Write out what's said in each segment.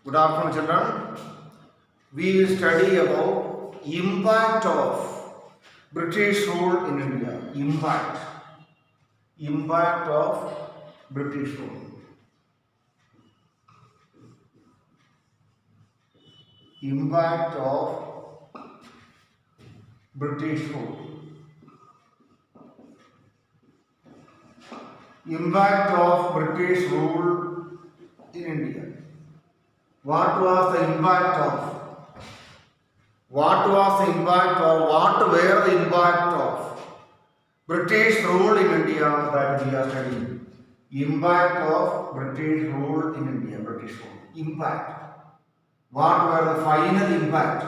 Good afternoon, children. We will study about impact of British rule in India. Impact of British rule. Impact of British rule. Impact of British rule in India. What was the impact of? What was the impact of? What were the impact of British rule in India that we are studying? Impact of British rule in India. British rule. Impact. What were the final impact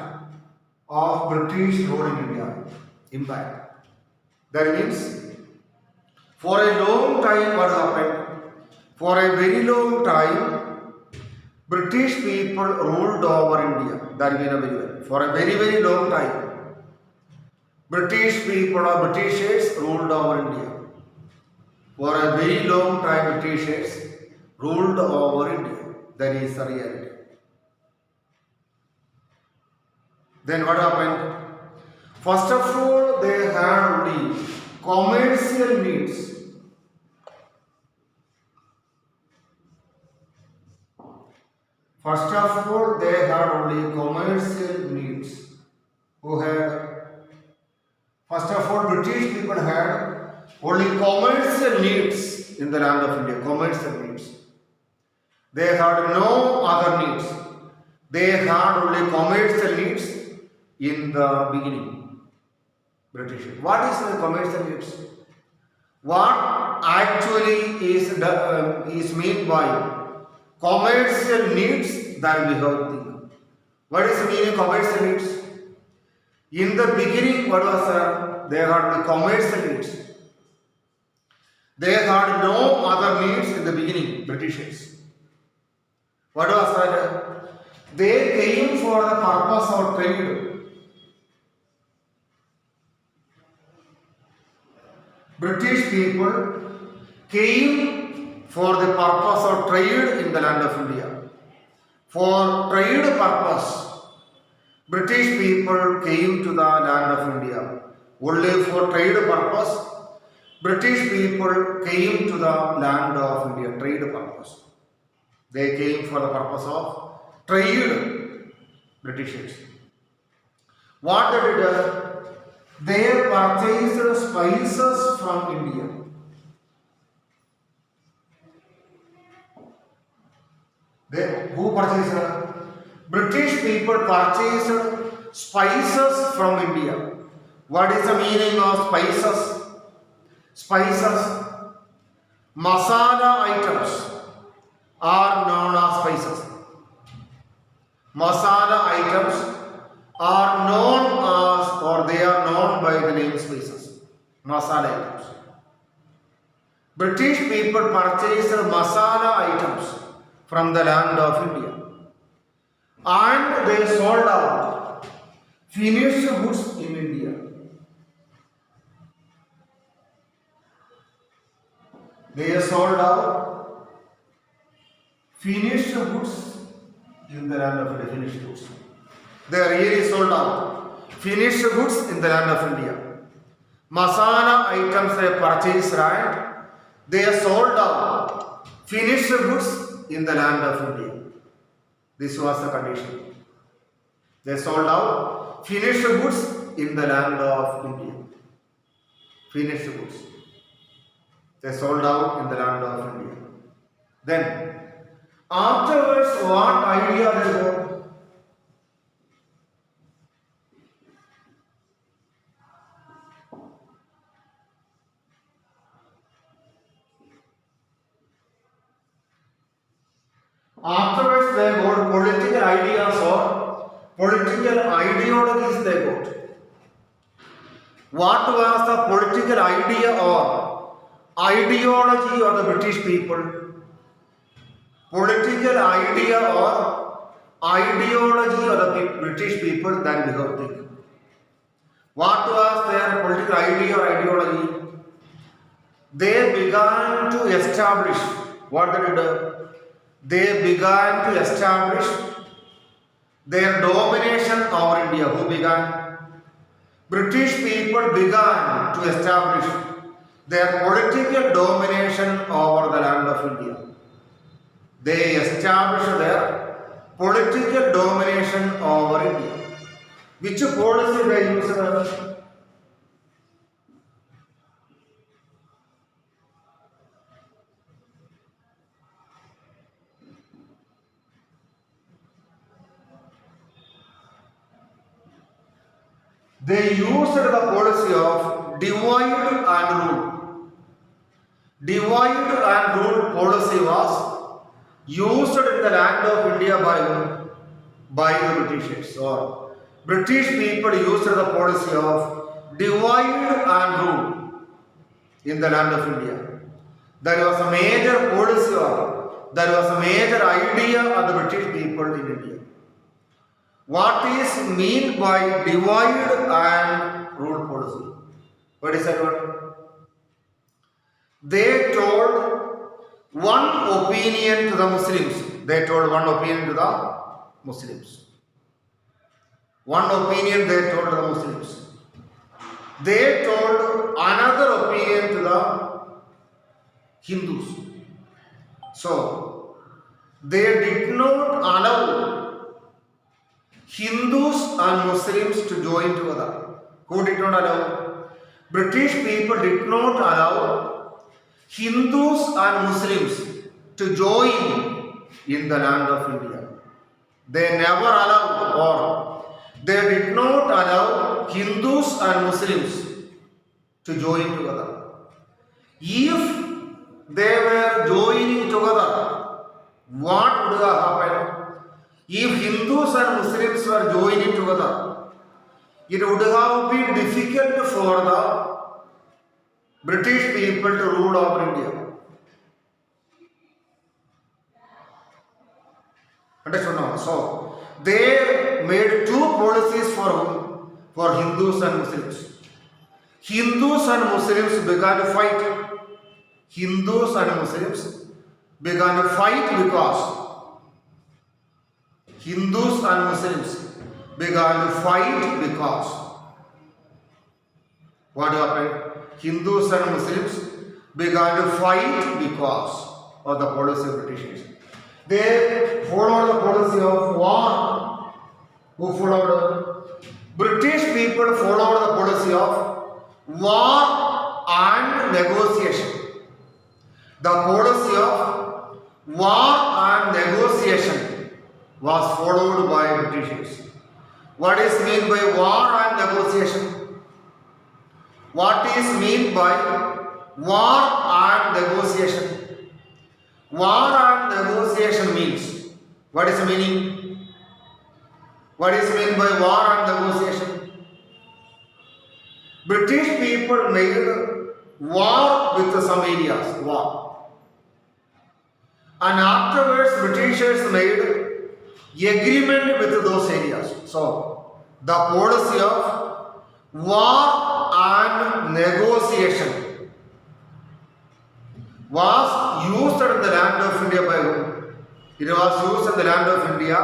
of British rule in India? Impact. That means for a long time what happened? For a very long time British people ruled over India. That means very well. For a very, very long time, British people or Britishers ruled over India. For a very long time, Britishers ruled over India. That is the reality. Then what happened? First of all, they had only commercial needs. First of all, they had only commercial needs. First of all, British people had only commercial needs in the land of India. Commercial needs. They had no other needs. They had only commercial needs in the beginning. British. What is the commercial needs? What actually is meant by commercial needs that we have to think. What is the meaning of commercial needs? In the beginning, what was they had the commercial needs. They had no other needs in the beginning, Britishers. What was that? They came for the purpose of trade. British people came for the purpose of trade in the land of India. For trade purpose, British people came to the land of India. Only for trade purpose, British people came to the land of India. Trade purpose. They came for the purpose of trade. Britishers. What they did? They purchased spices from India. Who purchased? British people purchased spices from India. What is the meaning of spices? Spices, masala items are known as spices. Masala items are known as, or they are known by the name spices. Masala items. British people purchased masala items from the land of India. And they sold out finished goods in India. They sold out finished goods in the land of India. Finished goods. They really sold out finished goods in the land of India. Masala items they purchased and they sold out finished goods in the land of India. This was the condition. They sold out finished goods in the land of India. Finished goods. They sold out in the land of India. Then, afterwards, what idea they got? Afterwards, they got political ideas or political ideologies they got. What was the political idea or ideology of the British people? Political idea or ideology of the British people that we have to think. What was their political idea or ideology? They began to establish what they did. they began to establish their domination over India. Who began? British people began to establish their political domination over the land of India. They established their political domination over India. Which policy they used? They used the policy of divide and rule. Divide and rule policy was used in the land of India by the Britishers. Or British people used the policy of divide and rule in the land of India. There was a major policy or there was a major idea of the British people in India. What is meant by divide and rule policy? What is that word? They told one opinion to the Muslims. They told one opinion to the Muslims. One opinion they told the Muslims. They told another opinion to the Hindus. So, they did not allow Hindus and Muslims to join together. Who did not allow? British people did not allow Hindus and Muslims to join in the land of India. They never allowed, or they did not allow Hindus and Muslims to join together. If they were joining together, what would have happened? If Hindus and Muslims were joining together, it would have been difficult for the British people to rule over India. Understood now? So, they made two policies for Hindus and Muslims. Hindus and Muslims began to fight. Hindus and Muslims began to fight because Hindus and Muslims began to fight because what happened? Hindus and Muslims began to fight because of the policy of Britishers. They followed the policy of war. Who followed? British people followed the policy of war and negotiation. The policy of war and negotiation was followed by Britishers. What is meant by war and negotiation? What is meant by war and negotiation? War and negotiation means, what is the meaning? What is meant by war and negotiation? British people made war with some areas, war. And afterwards Britishers made agreement with those areas. So, the policy of war and negotiation was used in the land of India by whom? It was used in the land of India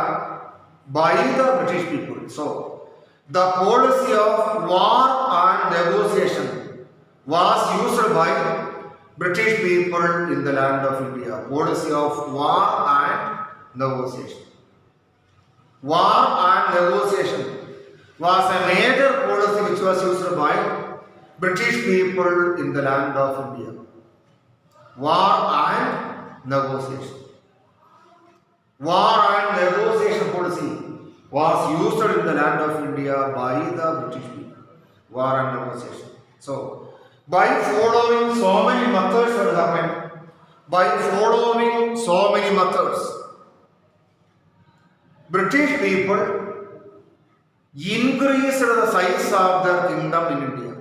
by the British people. So, the policy of war and negotiation was used by British people in the land of India. Policy of war and negotiation. War and negotiation was a major policy which was used by British people in the land of India. War and negotiation. War and negotiation policy was used in the land of India by the British people. War and negotiation. So, by following so many methods what happened? By following so many methods, British people increased the size of their kingdom in India.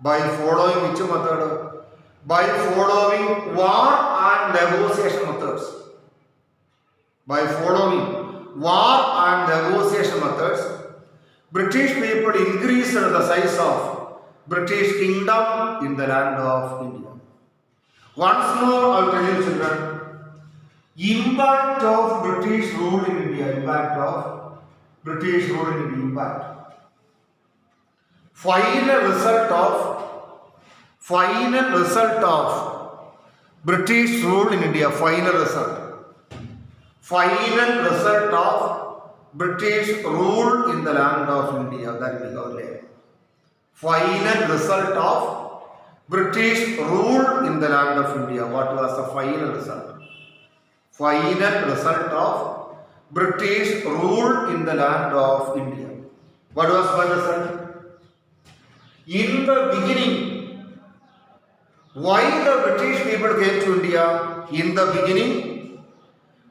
By following which method? By following war and negotiation methods. By following war and negotiation methods, British people increased the size of British kingdom in the land of India. Once more I will tell you children, Impact of British rule in India. Impact of British rule in India. Impact. Final result of British rule in India. Final result of British rule in the land of India. That will be our name. Final result of British rule in the land of India. What was the final result? Final result of British rule in the land of India. What was the result? In the beginning, why the British people came to India? In the beginning,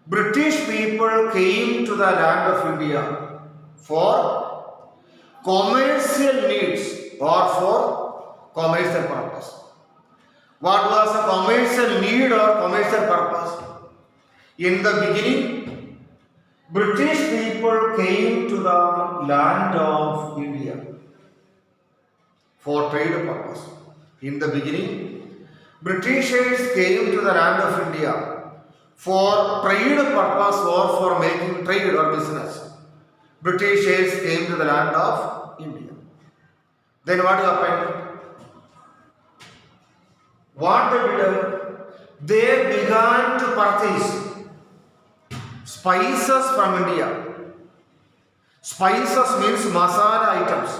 British people came to the land of India for commercial needs or for commercial purpose. What was the commercial need or commercial purpose? In the beginning, British people came to the land of India for trade purpose. In the beginning, Britishers came to the land of India for trade purpose or for making trade or business. Britishers came to the land of India. Then what happened? What they did? They began to purchase spices from India. Spices means masala items.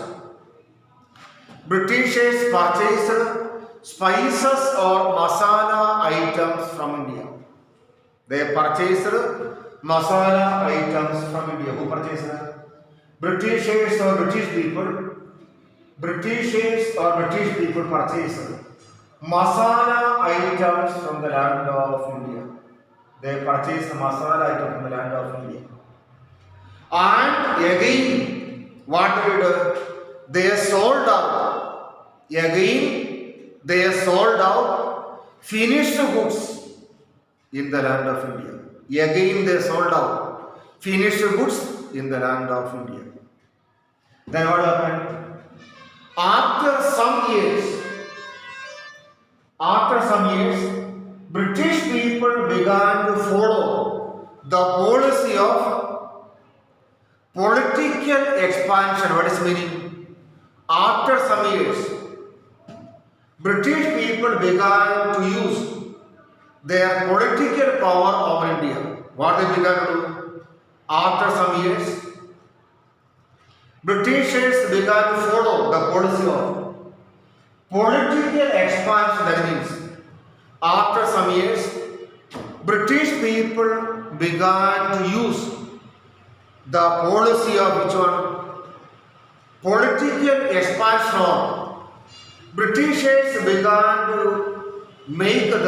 Britishers purchased spices or masala items from India. They purchased masala items from India. Who purchased? Britishers or British people. Britishers or British people purchased masala items from the land of India. They purchased masala items from the land of India. And again, what they did? They sold out. Again, they sold out finished goods in the land of India. Again, they sold out finished goods in the land of India. Then what happened? After some years, British people began to follow the policy of political expansion. What is meaning? After some years, British people began to use their political power over India. What they began to do? After some years, Britishers began to follow the policy of political expansion. That means, after some years, British people began to use the policy of which one? Political expansion. Britishers began to make the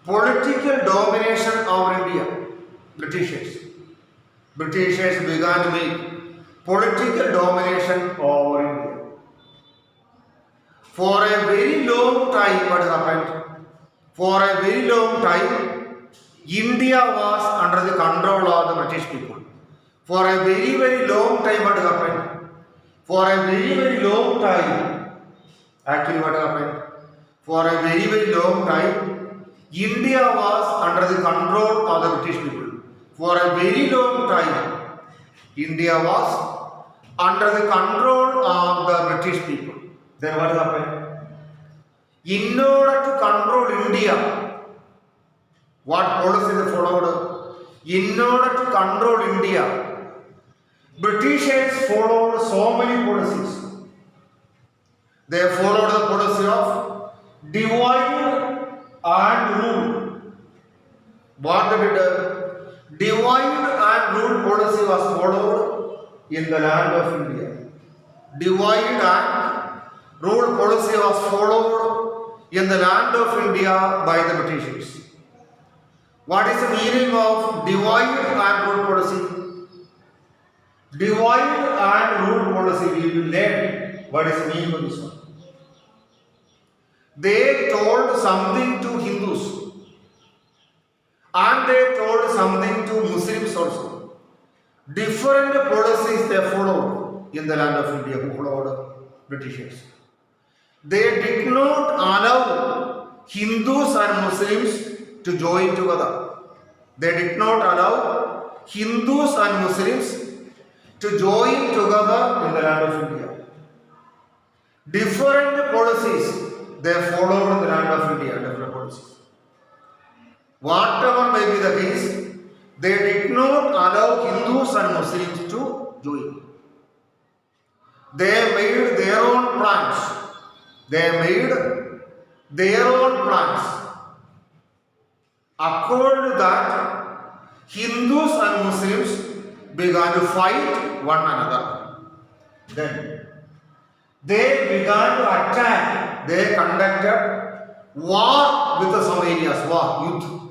political domination over India. Britishers began to make political domination over India. For a very long time, what happened? For a very long time, India was under the control of the British people. For a very, very long time, what happened? For a very, very long time, actually what happened? For a very, very long time, India was under the control of the British people. For a very long time, India was under the control of the British people. Then what happened? In order to control India, what policy they followed? In order to control India, Britishers followed so many policies. They followed the policy of divide and rule. What they did? Divide and rule policy was followed in the land of India. Divide and rule policy was followed in the land of India by the Britishers. What is the meaning of divide and rule policy? Divide and rule policy, we will learn what is the meaning of this one. They told something to Hindus and they told something to Muslims also. Different policies they followed in the land of India, who followed Britishers. They did not allow Hindus and Muslims to join together. They did not allow Hindus and Muslims to join together in the land of India. Different policies they followed in the land of India, different policies. Whatever may be the case, they did not allow Hindus and Muslims to join. They made their own plans. They made their own plans. According to that, Hindus and Muslims began to fight one another. Then they began to attack. They conducted war with some areas, war, youth.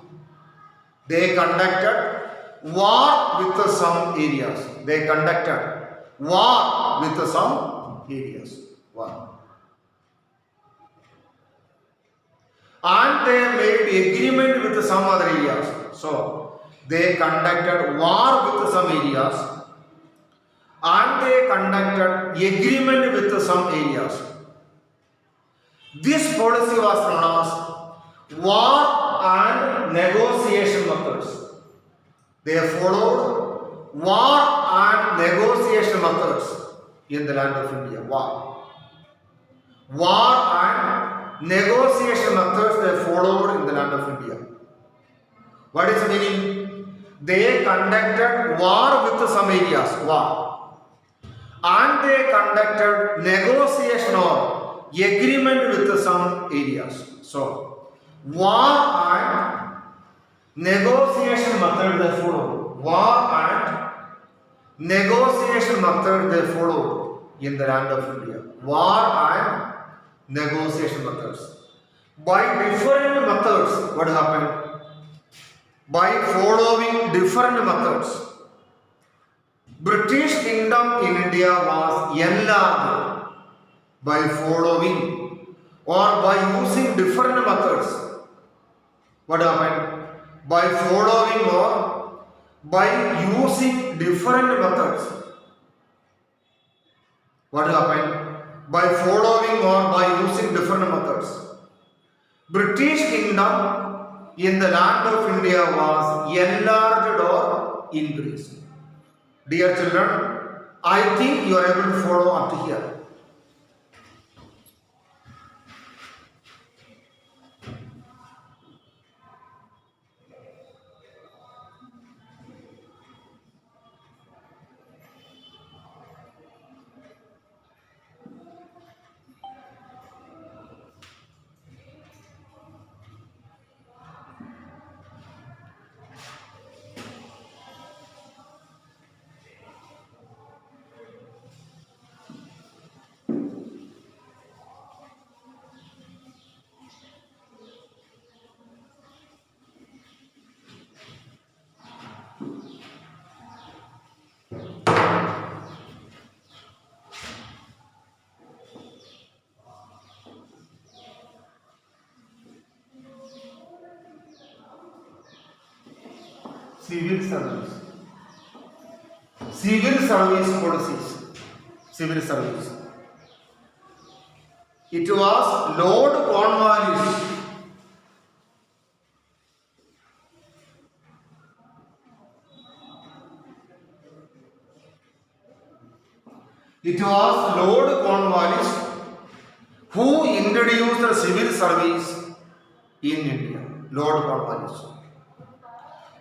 They conducted war with some areas. They conducted war with some areas. War. And they made agreement with some other areas. So they conducted war with some areas and they conducted agreement with some areas. This policy was known as war and negotiation methods. They followed war and negotiation methods in the land of India. War and negotiation methods they followed in the land of India. What is the meaning? They conducted war with some areas, war, and they conducted negotiation or agreement with some areas. So, war and negotiation method they followed. War and negotiation method they followed in the land of India. War and negotiation methods. By different methods, what happened? By following different methods, British Kingdom in India was enlarged by following or by using different methods. What happened? By following or by using different methods. What happened? By following or by using different methods. British Kingdom in the land of India was enlarged or increased. Dear children, I think you are able to follow up to here. Civil service. Civil service policies. Civil service. It was Lord Cornwallis. It was Lord Cornwallis who introduced the civil service in India. Lord Cornwallis.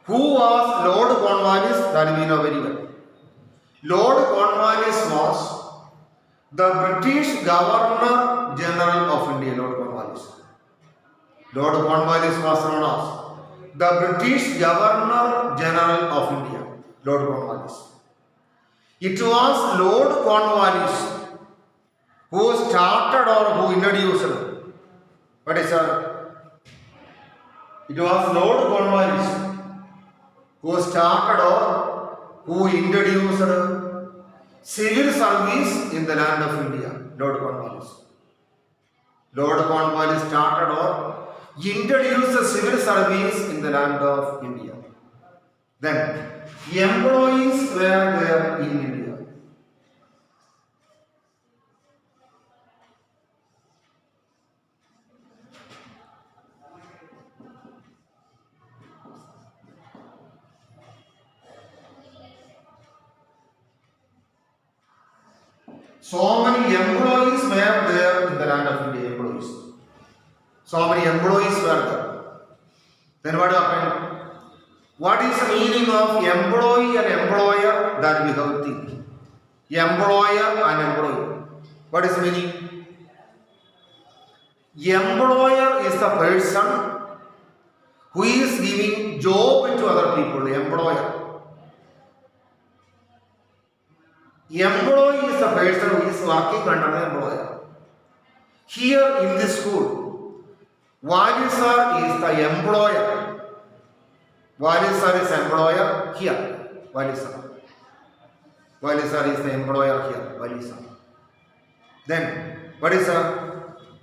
Who was Lord Cornwallis? That we know very well. Lord Cornwallis was the British Governor General of India. Lord Cornwallis. Lord Cornwallis was known as the British Governor General of India. Lord Cornwallis. It was Lord Cornwallis who started or who introduced. What is that? It was Lord Cornwallis who started or who introduced civil service in the land of India. Lord Cornwallis. Lord Cornwallis started or introduced the civil service in the land of India. Then employees were there in India. So many employees were there in the land of India. Employees. So many employees were there. Then what happened? What is the meaning of employee and employer? That we have to think. Employer and employee. What is the meaning? Employer is the person who is giving job to other people. Employer. Employee is the person who is working under the employer. Here in this school, Vali sir is the employer. Vali sir is employer here. Vali sir. Vali sir is the employer here. Vali sir. Then, what is sir?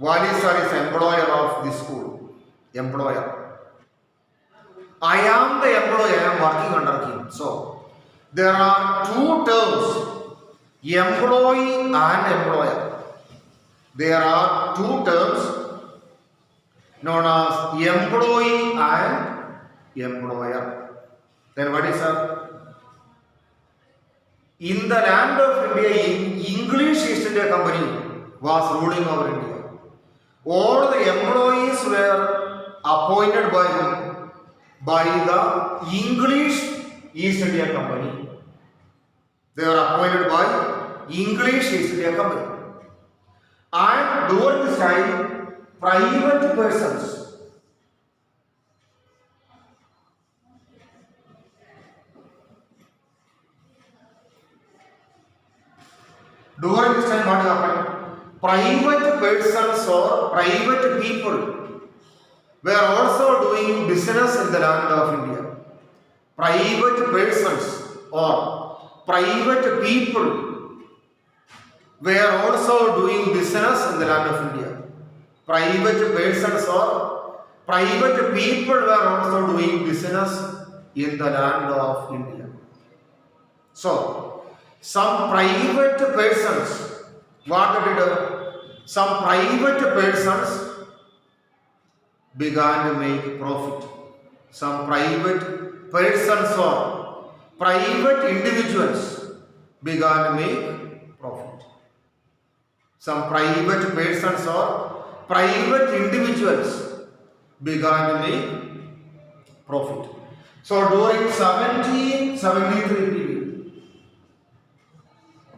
Vali sir is employer of this school. Employer. I am the employer. I am working under him. So, there are two terms. Employee and employer. There are two terms known as employee and employer. Then what is that? In the land of India, English East India Company was ruling over India. All the employees were appointed by the English East India Company. They were appointed by English East India Company. And during this time, private persons during this time what happened? Private persons or private people were also doing business in the land of India. Private persons or private people were also doing business in the land of India. Private persons or private people were also doing business in the land of India. So, some private persons, what did some private persons began to make profit. Some private persons or private individuals began to make profit. Some private persons or private individuals began to make profit. So during 1773 period,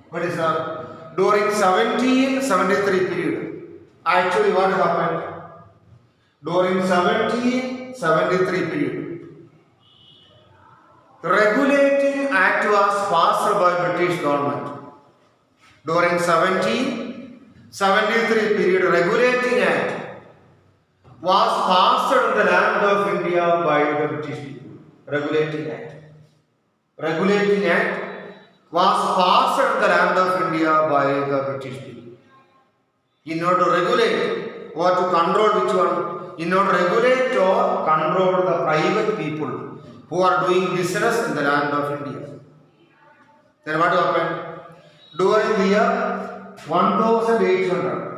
what is that? During 1773 period, actually what happened? During 1773 period, the Regulating Act was passed by British government. During 1773 period, Regulating Act was passed in the land of India by the British people. Regulating Act. Regulating Act was passed in the land of India by the British people. In order to regulate or to control which one? In order to regulate or control the private people who are doing business in the land of India. Then what happened? During the year 1800,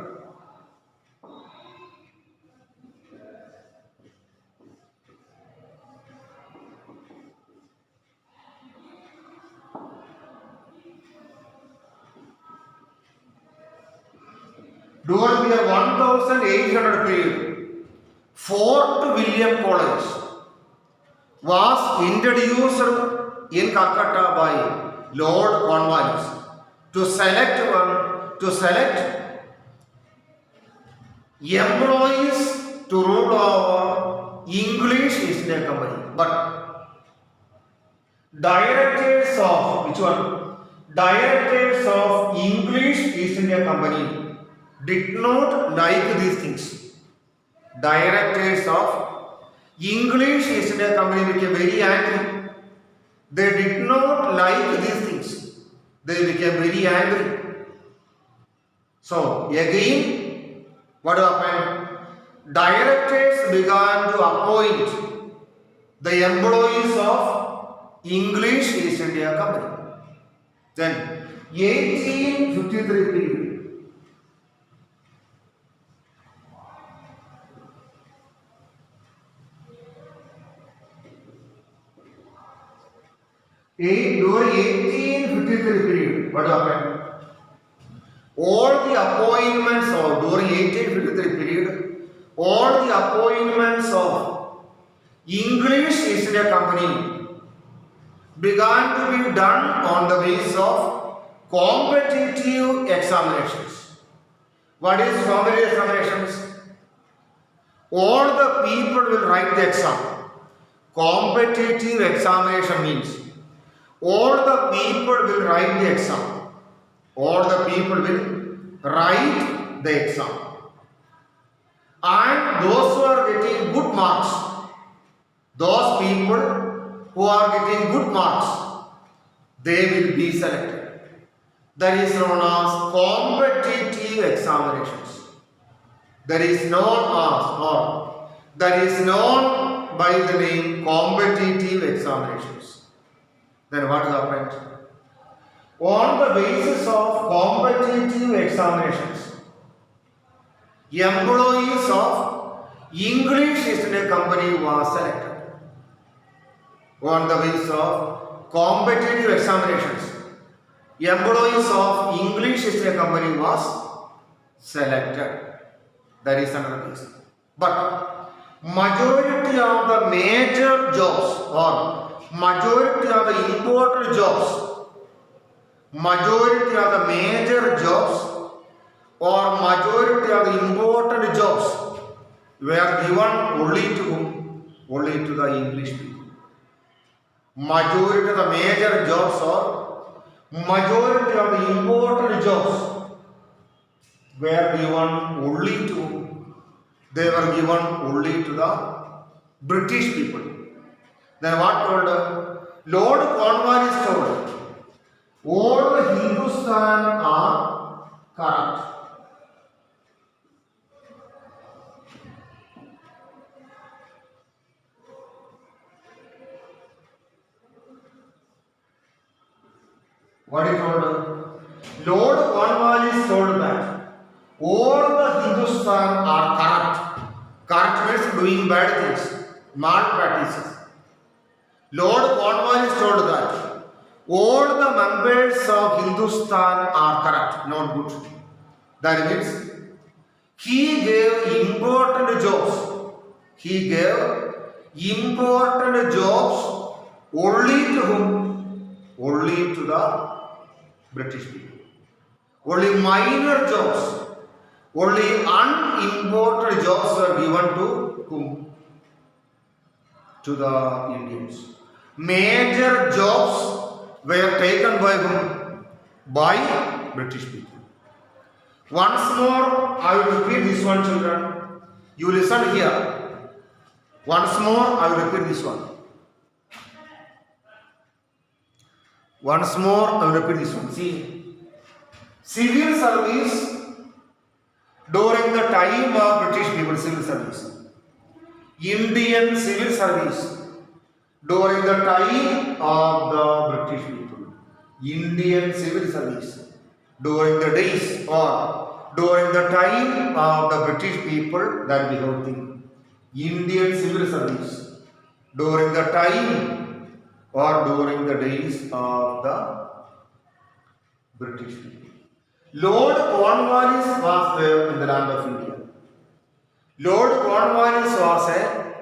during the year 1800 period, Fort William College was introduced in Calcutta by Lord Cornwallis to select employees to rule over English East India Company. But directors of which one? Directors of English East India Company did not like these things. Directors of English East India Company became very angry. They did not like these things. They became very angry. So again, what happened? Directors began to appoint the employees of English East India Company. Then 1853 period. During 1853 period, what happened? all the appointments of during 1853 period, all the appointments of English East India Company began to be done on the basis of competitive examinations. What is competitive examinations? All the people will write the exam. Competitive examination means all the people will write the exam. All the people will write the exam. And those who are getting good marks, those people who are getting good marks, they will be selected. That is known as competitive examinations. That is known as, or that is known by the name competitive examinations. Then what happened? On the basis of competitive examinations, employees of English East India Company was selected. On the basis of competitive examinations, employees of English East India Company was selected. That is another reason. But majority of the major jobs or majority of the important jobs, majority of the major jobs or majority of the important jobs were given only to whom? Only to the English people. Majority of the major jobs or majority of the important jobs were given only to whom? They were given only to the British people. Then what told? Lord Cornwallis told, all the Hindustan are corrupt. What he told? Lord Cornwallis told that all the Hindustan are corrupt. Corrupt means doing bad things, malpractices. Lord Cornwallis told that all the members of Hindustan are corrupt, not good. That means he gave important jobs. He gave important jobs only to whom? Only to the British people. Only minor jobs, only unimportant jobs were given to whom? To the Indians. Major jobs were taken by whom? By British people. Once more, I will repeat this one, children. You listen here. Once more, I will repeat this one. Once more, I will repeat this one. See, civil service during the time of British people, civil service. Indian civil service during the time of the British people. Indian civil service during the days or during the time of the British people, that we have think. Indian civil service during the time or during the days of the British people. Lord Cornwallis was there in the land of India. Lord Cornwallis was a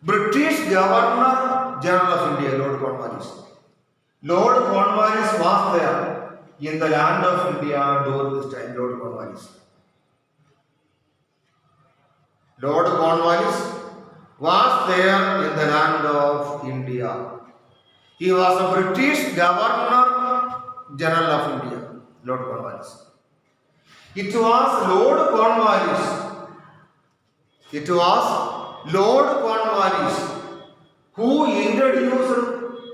British Governor General of India, Lord Cornwallis. Lord Cornwallis was there in the land of India during this time, Lord Cornwallis. Lord Cornwallis was there in the land of India. He was a British Governor General of India, Lord Cornwallis. It was Lord Cornwallis. It was Lord Cornwallis who introduced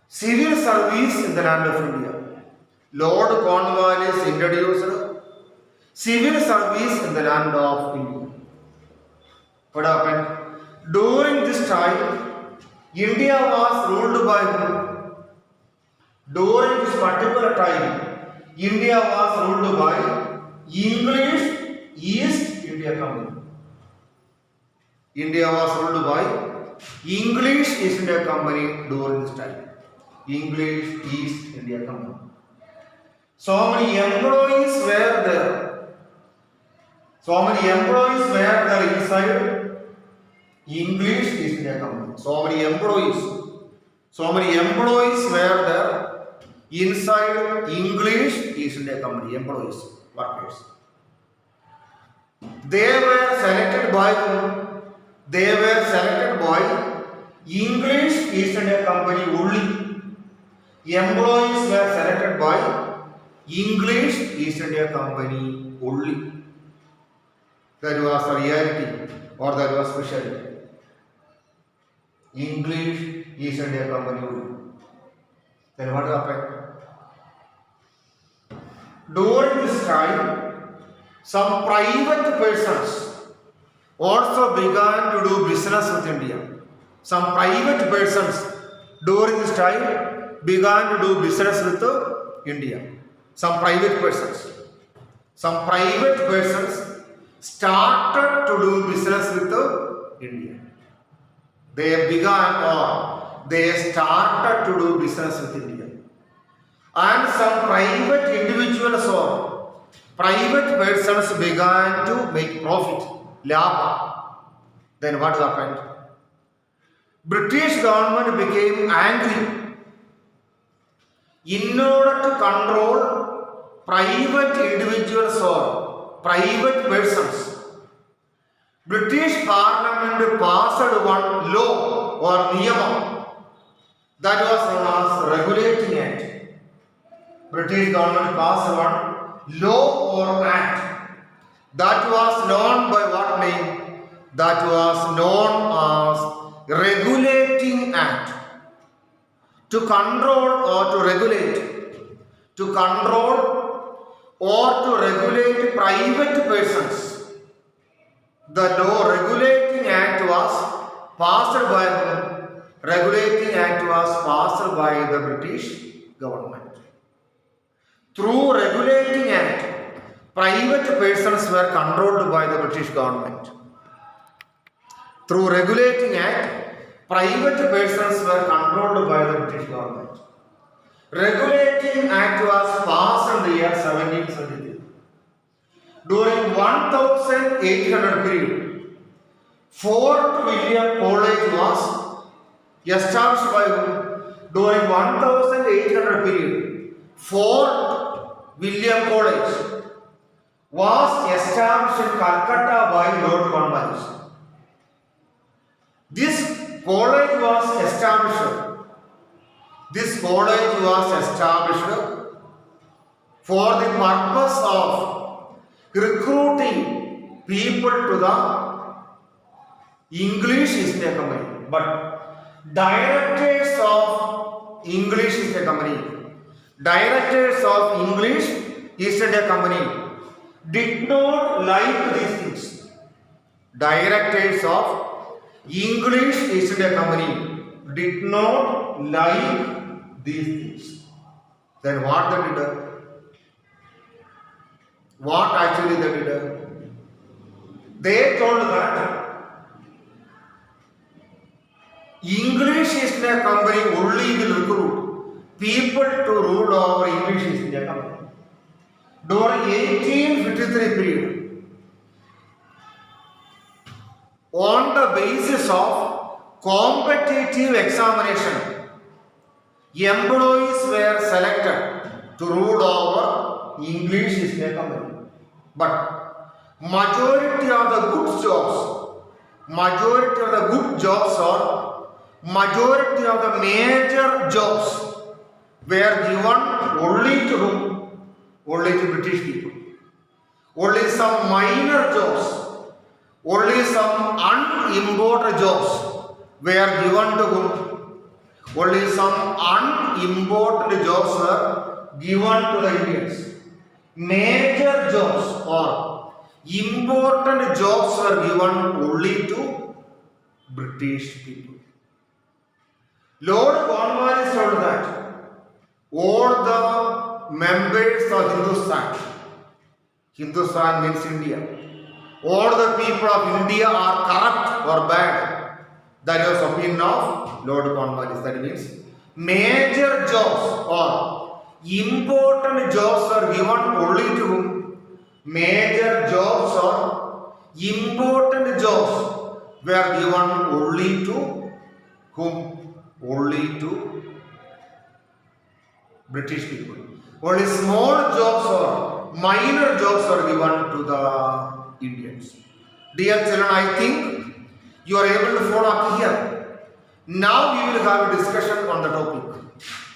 civil service in the land of India. Lord Cornwallis introduced civil service in the land of India. What happened? During this time, India was ruled by who? During this particular time, India was ruled by English East India Company. India was ruled by English East India Company during this time. English East India Company. So many employees were there. So many employees were there inside English East India Company. So many employees were there inside English East India Company. Employees, workers. They were selected by English East India Company only. Employees were selected by English East India Company only. That was the reality, or that was speciality. English East India Company only. Then what happened? During this time, some private persons also began to do business with India. Some private persons during this time began to do business with India. Some private persons started to do business with India. They started to do business with India. And some private individuals or private persons began to make profit, labha. Then what happened? British government became angry. In order to control private individuals or private persons, British Parliament passed one law or niyamam that was known as Regulating Act. British government passed one law or act that was known by what name? That was known as Regulating Act. To control or to regulate private persons. The law Regulating Act was passed by the British government. Through Regulating Act, private persons were controlled by the British government. Through Regulating Act, private persons were controlled by the British government. Regulating Act was passed in the year 1773. During 1800 period, Fort William College was established by whom? During 1800 period, Fort William College was established in Calcutta by Lord Cornwallis. This college was established for the purpose of recruiting people to the English East India Company. But directors of English East India Company did not like these things. Directors of English East India Company did not like these things. Then what they did? What actually they did? They told that English East India Company only will recruit people to rule over English East India Company. During 1853 period, on the basis of competitive examination, employees were selected to rule over English East India Company. But majority of the good jobs or majority of the major jobs were given only to whom? Only to British people. Only some minor jobs, only some unimportant jobs were given to whom? Only some unimportant jobs were given to the Indians. Major jobs or important jobs were given only to British people. Lord Cornwallis told that all the members of Hindustan means India, all the people of India are corrupt or bad. That was opinion of Lord Cornwallis. That means major jobs or Important jobs are given only to whom? Major jobs or important jobs were given only to whom? Only to British people. Only small jobs or minor jobs are given to the Indians. Dear children, I think you are able to follow up here. Now we will have a discussion on the topic.